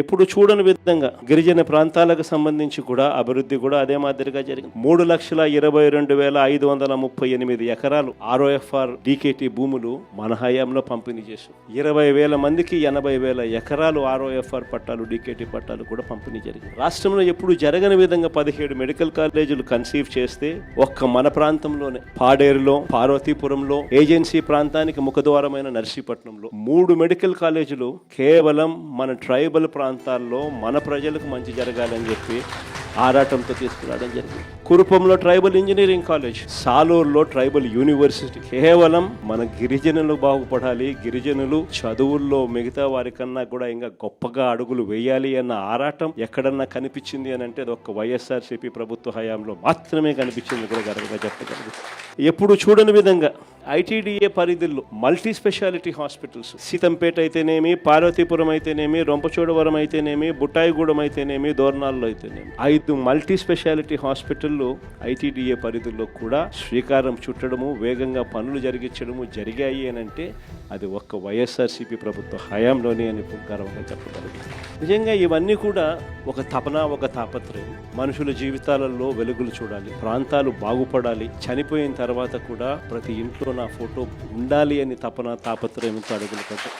ఎప్పుడు చూడని విధంగా గిరిజన ప్రాంతాలకు సంబంధించి కూడా అభివృద్ధి కూడా అదే మాదిరిగా జరిగింది. 3,22,538 ఎకరాలు ROFR DKT భూములు మన హయాంలో పంపిణీ చేశాం. 20,000 మందికి 80,000 ఎకరాలు ROFR పట్టాలు DKT పట్టాలు కూడా పంపిణీ జరిగింది. రాష్ట్రంలో ఎప్పుడు జరగని విధంగా 17 మెడికల్ కాలేజీలు కన్సీవ్ చేస్తే ఒక్క మన ప్రాంతంలోనే పాడేరులో, పార్వతీపురంలో, ఏజెన్సీ ప్రాంతానికి ముఖద్వారమైన నర్సీపట్నంలో 3 మెడికల్ కాలేజీలు కేవలం మన ట్రైబల్ ప్రాంతాల్లో మన ప్రజలకు మంచి జరగాలని చెప్పి ఆరాటంతో తీసుకురావడం జరిగింది. కురుపంలో ట్రైబల్ ఇంజనీరింగ్ కాలేజ్, సాలూరులో ట్రైబల్ యూనివర్సిటీ, కేవలం మన గిరిజనులు బాగుపడాలి, గిరిజనులు చదువుల్లో మిగతా వారికన్నా కూడా ఇంకా గొప్పగా అడుగులు వేయాలి అన్న ఆరాటం ఎక్కడన్నా కనిపించింది అని అంటే అది ఒక్క వైఎస్ఆర్సీపీ ప్రభుత్వ హయాంలో మాత్రమే కనిపించింది కూడా గర్వంగా చెప్పగలదు. ఎప్పుడు చూడని విధంగా ITDA పరిధిలో మల్టీ స్పెషాలిటీ హాస్పిటల్స్, సీతంపేట అయితేనేమి, పార్వతీపురం అయితేనేమి, రొంపచోడవరం అయితేనేమి, బుట్టాయిగూడెం అయితేనేమి, దోర్నాల్లో అయితేనేమి 5 మల్టీ స్పెషాలిటీ హాస్పిటల్లో ITDA పరిధిలో కూడా శ్రీకారం చుట్టడము, వేగంగా పనులు జరిగించడము జరిగాయి అని అంటే అది ఒక్క వైఎస్ఆర్సీపీ ప్రభుత్వ హయాంలోనే అని గర్వంగా చెప్పగలుగుతాం. నిజంగా ఇవన్నీ కూడా ఒక తపన, ఒక తాపత్రయం. మనుషుల జీవితాలలో వెలుగులు చూడాలి, ప్రాంతాలు బాగుపడాలి, చనిపోయిన తర్వాత కూడా ప్రతి ఇంట్లో నా ఫోటో ఉండాలి అని తపన, తాపత్రయంతో అడుగులు పడ్డాయి.